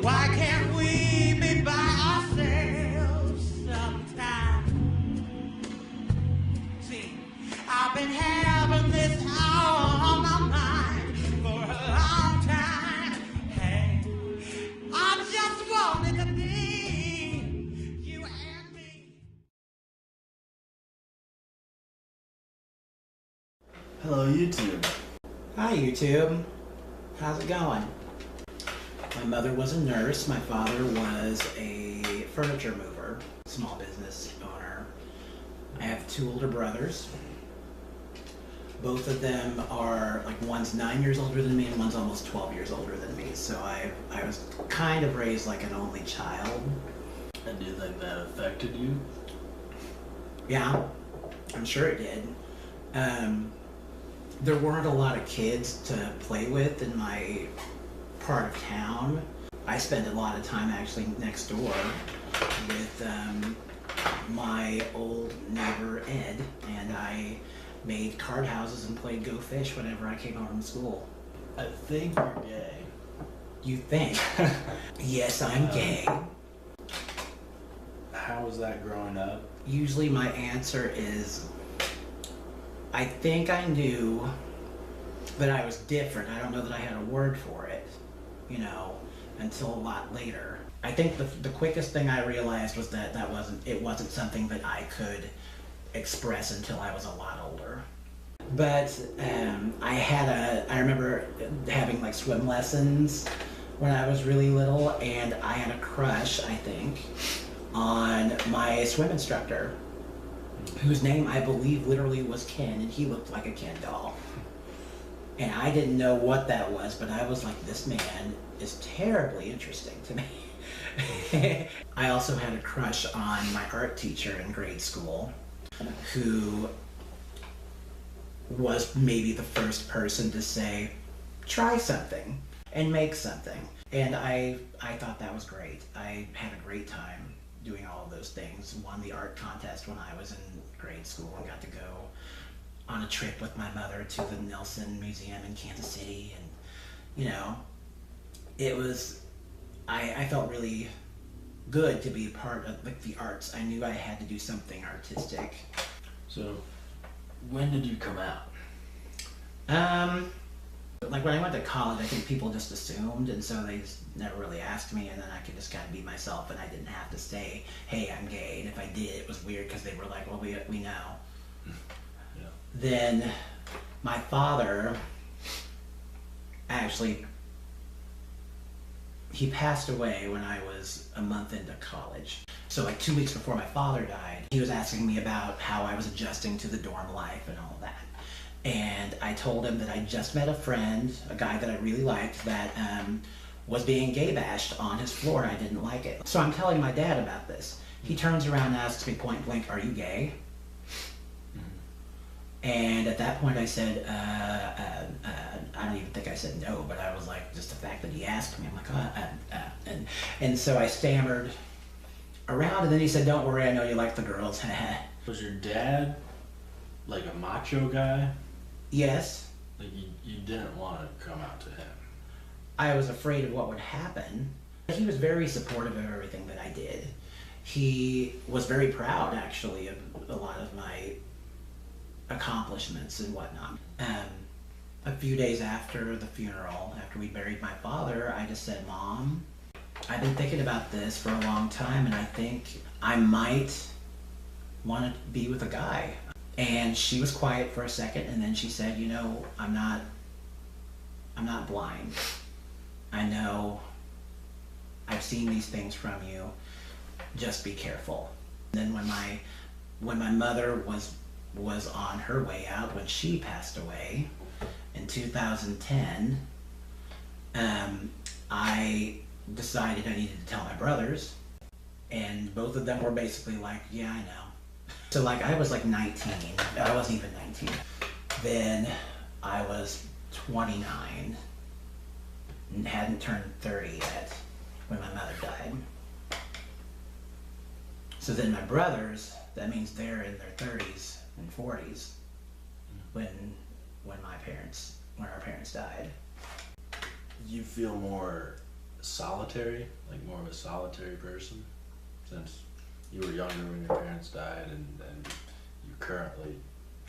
Why can't we be by ourselves sometime? See, I've been having this hour on my mind for a long time. Hey, I just wanted to be you and me. Hello, YouTube. Hi, YouTube. How's it going? My mother was a nurse. My father was a furniture mover, small business owner. I have two older brothers. Both of them are, like, one's 9 years older than me and one's almost 12 years older than me. So I was kind of raised like an only child. And do you think that affected you? Yeah, I'm sure it did. There weren't a lot of kids to play with in my part of town. I spent a lot of time actually next door with my old neighbor Ed, and I made card houses and played Go Fish whenever I came home from school. I think you're gay. You think? Yes, I'm gay. How was that growing up? Usually my answer is, I think I knew that I was different. I don't know that I had a word for it, you know, until a lot later. I think the quickest thing I realized was that it wasn't something that I could express until I was a lot older. But I remember having like swim lessons when I was really little, and I had a crush, I think, on my swim instructor, whose name I believe literally was Ken, and he looked like a Ken doll. And I didn't know what that was, but I was like, this man is terribly interesting to me. I also had a crush on my art teacher in grade school, who was maybe the first person to say, try something and make something. And I thought that was great. I had a great time doing all of those things. Won the art contest when I was in grade school and got to go on a trip with my mother to the Nelson Museum in Kansas City. And, you know, it was, I felt really good to be a part of like the arts. I knew I had to do something artistic. So, when did you come out? Like when I went to college, I think people just assumed, and so they just never really asked me, and then I could just kind of be myself, and I didn't have to say, hey, I'm gay. And if I did, it was weird because they were like, well, we know. Yeah. Then my father actually, he passed away when I was a month into college. So like 2 weeks before my father died, he was asking me about how I was adjusting to the dorm life and all of that. And I told him that I just met a friend, a guy that I really liked, that was being gay bashed on his floor, and I didn't like it. So I'm telling my dad about this. He turns around and asks me point blank, are you gay? And at that point I said, I don't even think I said no, but I was like, just the fact that he asked me, I'm like, and so I stammered around, and then he said, don't worry, I know you like the girls. Was your dad like a macho guy? Yes. Like you didn't want to come out to him? I was afraid of what would happen. He was very supportive of everything that I did. He was very proud, actually, of a lot of my accomplishments and whatnot. A few days after the funeral, after we buried my father, I just said, Mom, I've been thinking about this for a long time, and I think I might want to be with a guy. And she was quiet for a second, and then she said, you know, I'm not blind. I know I've seen these things from you. Just be careful. And then when my mother was on her way out, when she passed away in 2010, I decided I needed to tell my brothers, and both of them were basically like, yeah, I know. So like I was like 19, I wasn't even 19. Then I was 29 and hadn't turned 30 yet when my mother died. So then my brothers, that means they're in their 30s and 40s when our parents died. You feel more solitary, like more of a solitary person, since you were younger when your parents died, and you currently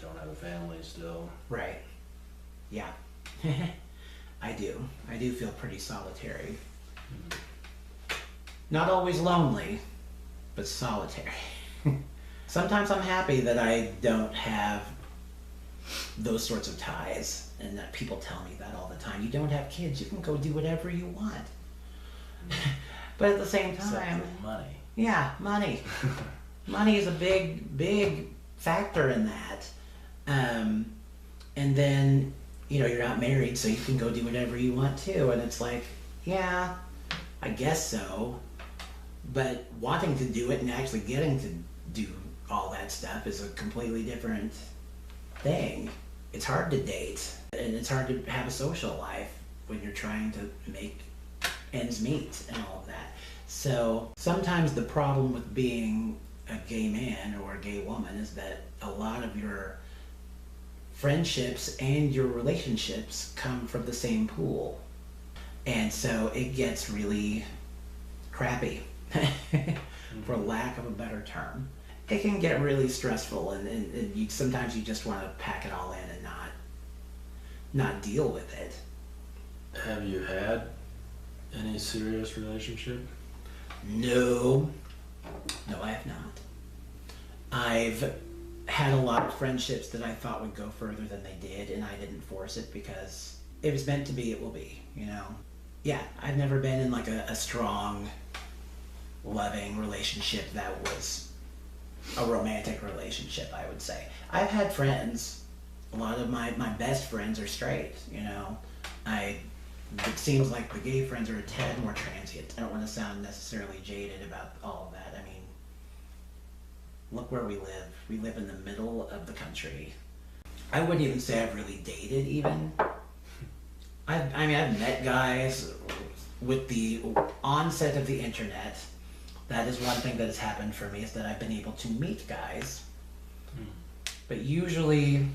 don't have a family still? Right. Yeah. I do. I do feel pretty solitary. Not always lonely, but solitary. Sometimes I'm happy that I don't have those sorts of ties, and that people tell me that all the time. You don't have kids, you can go do whatever you want. But at the same Except time, for money. yeah, money. Money is a big factor in that. And then, you know, you're not married, so you can go do whatever you want too. And it's like, yeah, I guess so. But wanting to do it and actually getting to do all that stuff is a completely different thing. It's hard to date, and it's hard to have a social life when you're trying to make ends meet and all of that. So sometimes the problem with being a gay man or a gay woman is that a lot of your friendships and your relationships come from the same pool. And so it gets really crappy, for lack of a better term. It can get really stressful, and you, sometimes you just want to pack it all in and not deal with it. Have you had any serious relationship? No, I have not. I've had a lot of friendships that I thought would go further than they did, and I didn't force it because if it's meant to be, it will be, you know? Yeah, I've never been in like a strong, loving relationship that was a romantic relationship, I would say. I've had friends. A lot of my best friends are straight, you know? It seems like the gay friends are a tad more transient. I don't want to sound necessarily jaded about all of that. I mean, look where we live. We live in the middle of the country. I wouldn't even say I've really dated even. I've met guys with the onset of the internet. That is one thing that has happened for me, is that I've been able to meet guys. But usually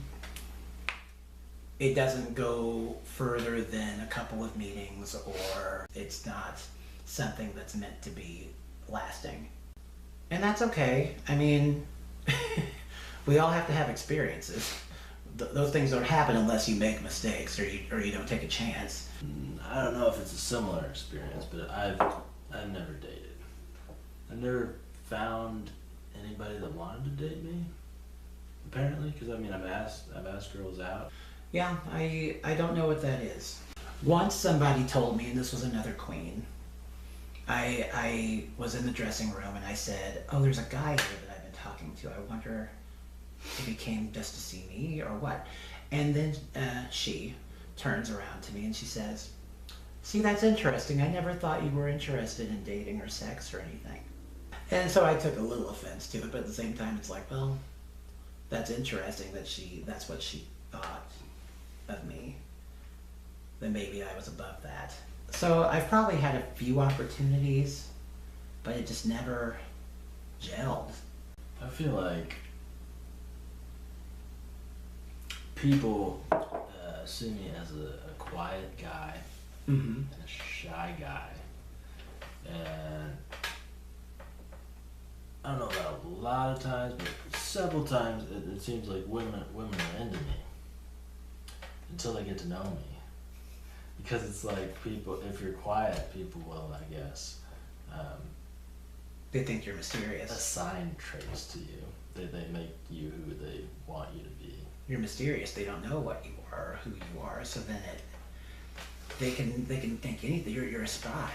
it doesn't go further than a couple of meetings, or it's not something that's meant to be lasting. And that's okay. I mean, we all have to have experiences. Those things don't happen unless you make mistakes or you don't take a chance. I don't know if it's a similar experience, but I've never dated. I've never found anybody that wanted to date me, apparently, because I mean, I've asked girls out. Yeah, I don't know what that is. Once somebody told me, and this was another queen, I was in the dressing room and I said, oh, there's a guy here that I've been talking to. I wonder if he came just to see me or what. And then she turns around to me and she says, see, that's interesting. I never thought you were interested in dating or sex or anything. And so I took a little offense to it, but at the same time, it's like, well, that's interesting that that's what she thought of me. Then maybe I was above that. So I've probably had a few opportunities, but it just never gelled. I feel like people see me as a quiet guy and a shy guy, and I don't know about a lot of times, but several times it seems like women are into me until they get to know me, because it's like, people, if you're quiet, people will, I guess, They think you're mysterious. assign traits to you. They make you who they want you to be. You're mysterious. They don't know what you are or who you are. So then they can think anything. You're a spy.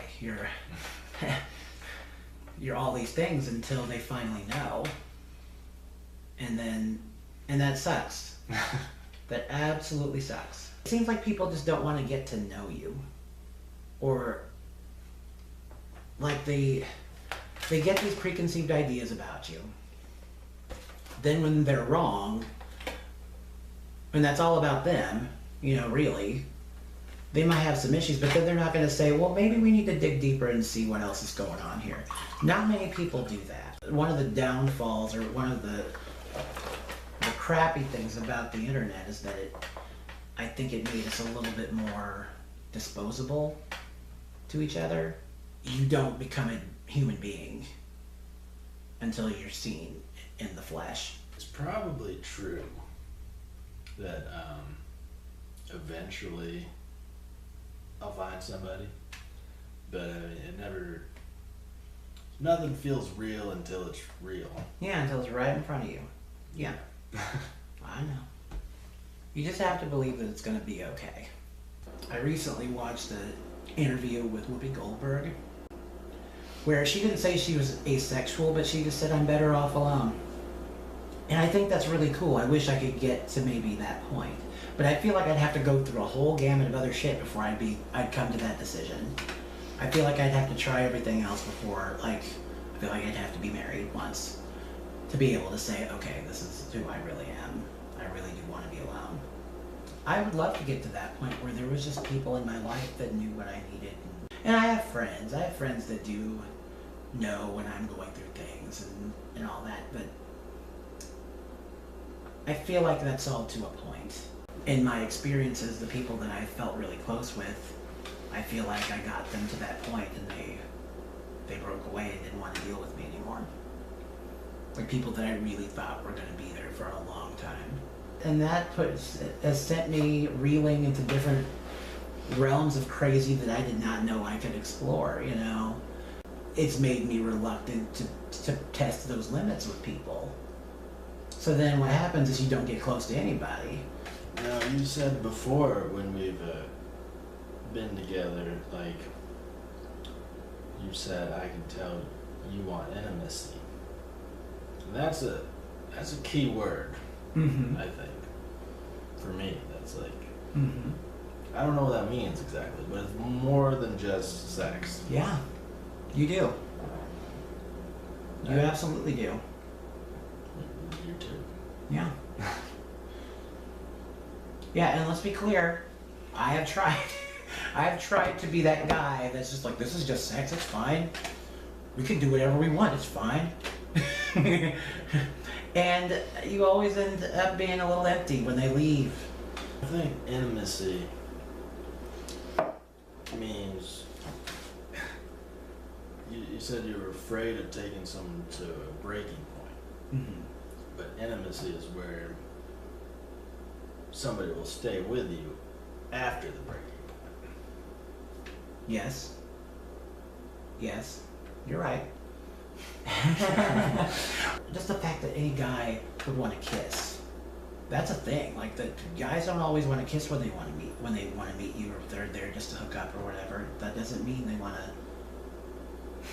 You're all these things until they finally know. And that sucks. That absolutely sucks. It seems like people just don't want to get to know you, or like they get these preconceived ideas about you. Then when they're wrong, and that's all about them, you know, really, they might have some issues, but then they're not going to say, well, maybe we need to dig deeper and see what else is going on here. Not many people do that. One of the downfalls, or one of the crappy things about the internet, is that I think it made us a little bit more disposable. to each other, you don't become a human being until you're seen in the flesh. It's probably true that eventually I'll find somebody, but I mean, nothing feels real until it's real. Yeah, until it's right in front of you. Yeah. I know. You just have to believe that it's going to be okay. I recently watched an interview with Whoopi Goldberg where she didn't say she was asexual, but she just said, I'm better off alone. And I think that's really cool. I wish I could get to maybe that point. But I feel like I'd have to go through a whole gamut of other shit before I'd come to that decision. I feel like I'd have to try everything else before, like, I feel like I'd have to be married once to be able to say, okay, this is who I really am. I really do want to be alone. I would love to get to that point where there was just people in my life that knew what I needed. And I have friends. I have friends that do know when I'm going through things and all that, but I feel like that's all to a point. In my experiences, the people that I felt really close with, I feel like I got them to that point and they broke away and didn't want to deal with me anymore. Like people that I really thought were going to be there for a long time. And that has sent me reeling into different realms of crazy that I did not know I could explore, you know. It's made me reluctant to test those limits with people. So then what happens is you don't get close to anybody. Now, you said before when we've been together, like, you said, I can tell you want intimacy. And that's a key word, I think. For me, that's like, I don't know what that means exactly, but it's more than just sex. Yeah, you do. You absolutely do. You too. Yeah. Yeah, and let's be clear, I have tried. I have tried to be that guy that's just like, this is just sex, it's fine. We can do whatever we want, it's fine. And you always end up being a little empty when they leave. I think intimacy means, you said you were afraid of taking someone to a breaking point. But intimacy is where somebody will stay with you after the breaking point. Yes. Yes. You're right. Just the fact that any guy would want to kiss. That's a thing. Like, the guys don't always want to kiss when they want to meet you, or if they're there just to hook up or whatever. That doesn't mean they want to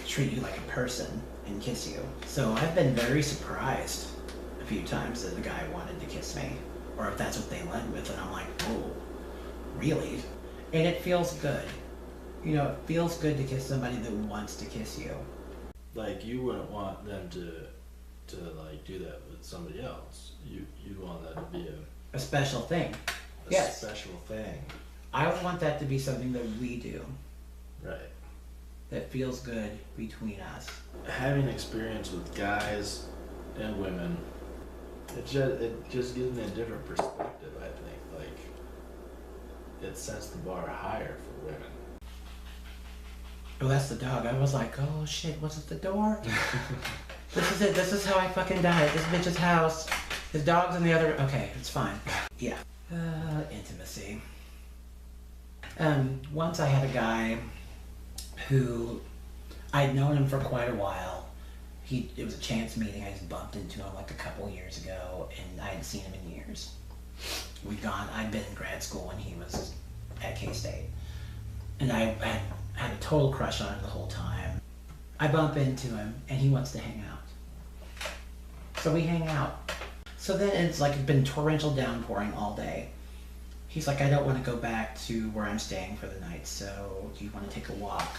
treat you like a person and kiss you. So I've been very surprised a few times that the guy wanted to kiss me, or if that's what they led with, and I'm like, oh, really? And it feels good. You know, it feels good to kiss somebody that wants to kiss you. Like, you wouldn't want them to like do that with somebody else. You'd want that to be A special thing. a Yes. special thing. I would want that to be something that we do, Right. that feels good between us. Having experience with guys and women, it just gives me a different perspective, I think. Like, it sets the bar higher for women. Oh, that's the dog. I was like, oh shit, what's at the door? This is it. This is how I fucking die at this bitch's house. His dog's in the other. Okay, it's fine. Yeah. Intimacy. Once I had a guy who I'd known him for quite a while. It was a chance meeting. I just bumped into him like a couple years ago, and I hadn't seen him in years. I'd been in grad school when he was at K-State, and I had a total crush on him the whole time. I bump into him, and he wants to hang out. So we hang out. So then it's like it's been torrential downpouring all day. He's like, I don't want to go back to where I'm staying for the night, so do you want to take a walk?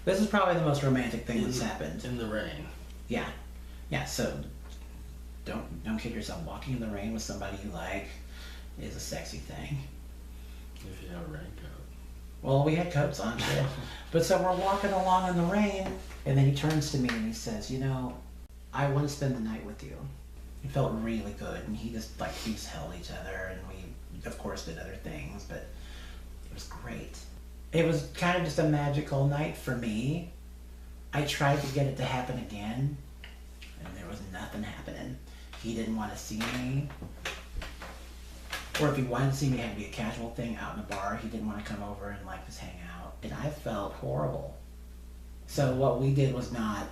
This is probably the most romantic thing that's happened. In the rain. Yeah. Yeah, so don't kid yourself. Walking in the rain with somebody you like is a sexy thing. If you have a raincoat. Well, we had coats on too. But so we're walking along in the rain, and then he turns to me and he says, you know, I want to spend the night with you. It felt really good, and we just held each other, and we, of course, did other things, but it was great. it was kind of just a magical night for me. I tried to get it to happen again, and there was nothing happening. He didn't want to see me. Or if he wanted to see me, it had to be a casual thing out in a bar. He didn't want to come over and like just hang out. And I felt horrible. So what we did was not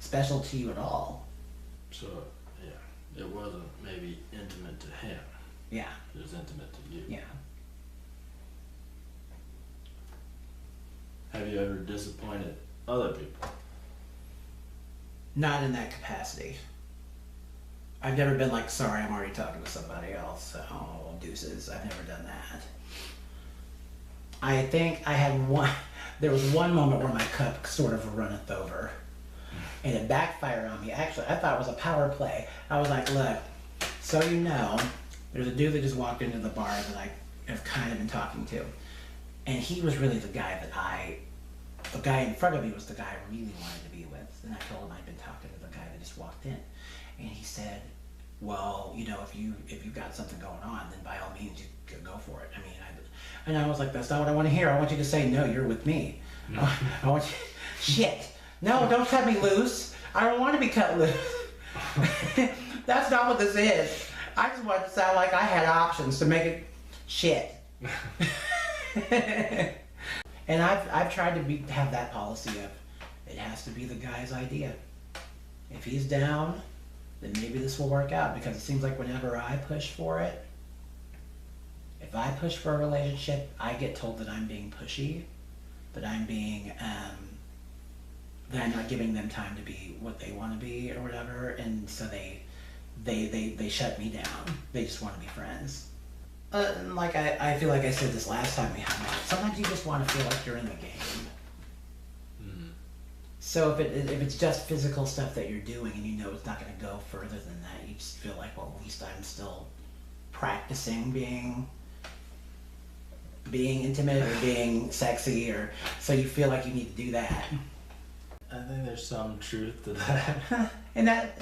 special to you at all. So, yeah, it wasn't maybe intimate to him. Yeah, It was intimate to you. yeah. Have you ever disappointed other people? Not in that capacity. I've never been like, sorry, I'm already talking to somebody else, so deuces. I've never done that. I think I had there was one moment where my cup sort of runneth over. And it backfired on me. Actually, I thought it was a power play. I was like, look, so you know, there's a dude that just walked into the bar that I have kind of been talking to. And he was really the guy the guy in front of me was the guy I really wanted to be with. And I told him I'd been talking to the guy that just walked in. And he said, well, you know, if you've got something going on, then by all means, you could go for it. I mean, and I was like, that's not what I want to hear. I want you to say, no, you're with me. I want you, shit. No, don't cut me loose. I don't want to be cut loose. That's not what this is. I just want it to sound like I had options to make it shit. And I've tried to have that policy of it has to be the guy's idea. If he's down, then maybe this will work out, because it seems like whenever I push for it, if I push for a relationship, I get told that I'm being pushy, that I'm being that I'm not giving them time to be what they want to be or whatever, and so they shut me down. They just want to be friends. And like I feel like I said this last time we hung out, sometimes you just want to feel like you're in the game. Mm. So if it's just physical stuff that you're doing and you know it's not going to go further than that, you just feel like, well, at least I'm still practicing being intimate or being sexy, or so you feel like you need to do that. I think there's some truth to that. And that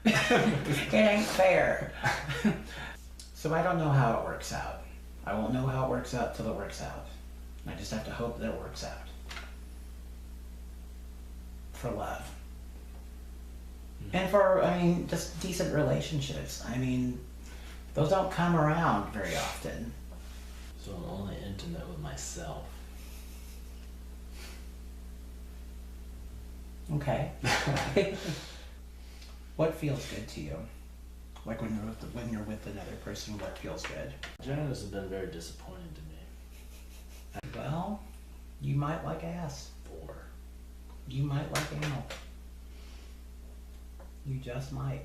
it ain't fair. So I don't know how it works out. I won't know how it works out till it works out. I just have to hope that it works out. For love. And for, I mean, just decent relationships. I mean, those don't come around very often. So I'm only intimate with myself. Okay. What feels good to you? Like when you're with another person, what feels good? Janice has been very disappointing to me. Well, you might like ass. 4. You might like anal. You just might.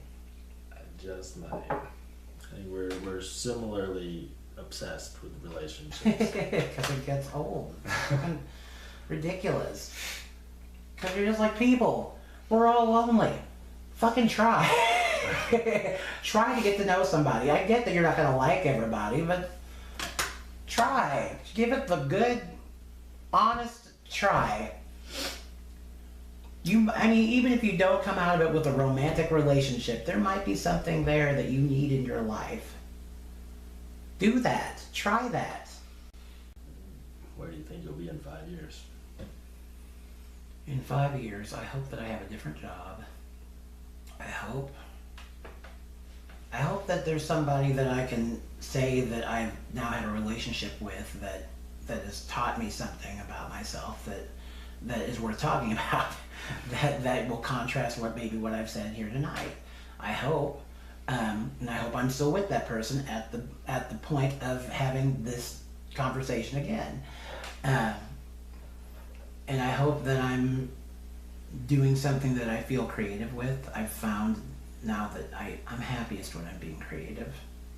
I just might. I think we're similarly obsessed with relationships. Because it gets old. Fucking ridiculous. Because you're just like people. We're all lonely. Fucking try. Try to get to know somebody. I get that you're not going to like everybody, but try. Give it the good, honest try. I mean, even if you don't come out of it with a romantic relationship, there might be something there that you need in your life. Do that. Try that. Where do you think you'll be in 5 years? In 5 years, I hope that I have a different job. I hope that there's somebody that I can say that I've now had a relationship with that has taught me something about myself that is worth talking about. that will contrast what I've said here tonight. I hope, and I hope I'm still with that person at the point of having this conversation again. And I hope that I'm doing something that I feel creative with. I've found now that I'm happiest when I'm being creative.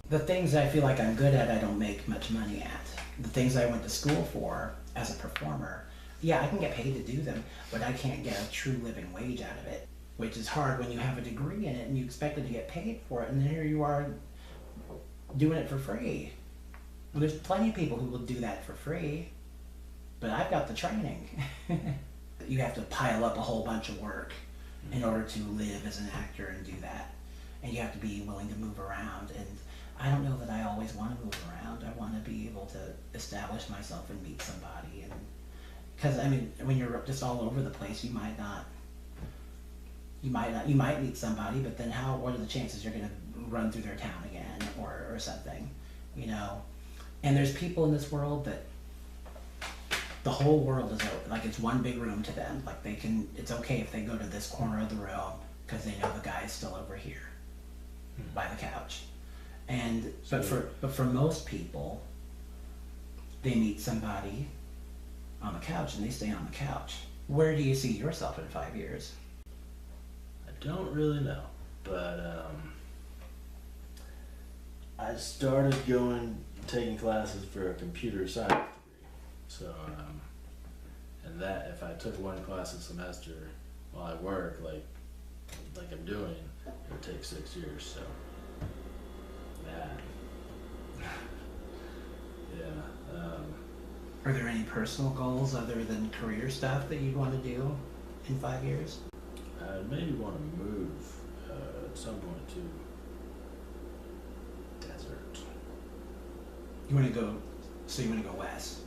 The things that I feel like I'm good at, I don't make much money at. The things I went to school for as a performer, yeah, I can get paid to do them, but I can't get a true living wage out of it, which is hard when you have a degree in it and you expected to get paid for it, and then here you are doing it for free. Well, there's plenty of people who will do that for free, but I've got the training. You have to pile up a whole bunch of work in order to live as an actor and do that. And you have to be willing to move around. And I don't know that I always want to move around. I want to be able to establish myself and meet somebody, and because I mean, when you're just all over the place, you might not. You might meet somebody, but then what are the chances you're going to run through their town again or something, you know? And there's people in this world that the whole world is like it's one big room to them. Like it's okay if they go to this corner of the room because they know the guy is still over here by the couch. And but for most people, they meet somebody on the couch and they stay on the couch. Where do you see yourself in 5 years? I don't really know, but I started taking classes for a computer science degree. So, and that if I took one class a semester while I work, like I'm doing, it would take 6 years. So, yeah, yeah. Are there any personal goals other than career stuff that you'd want to do in 5 years? I maybe want to move at some point to desert. You want to go west?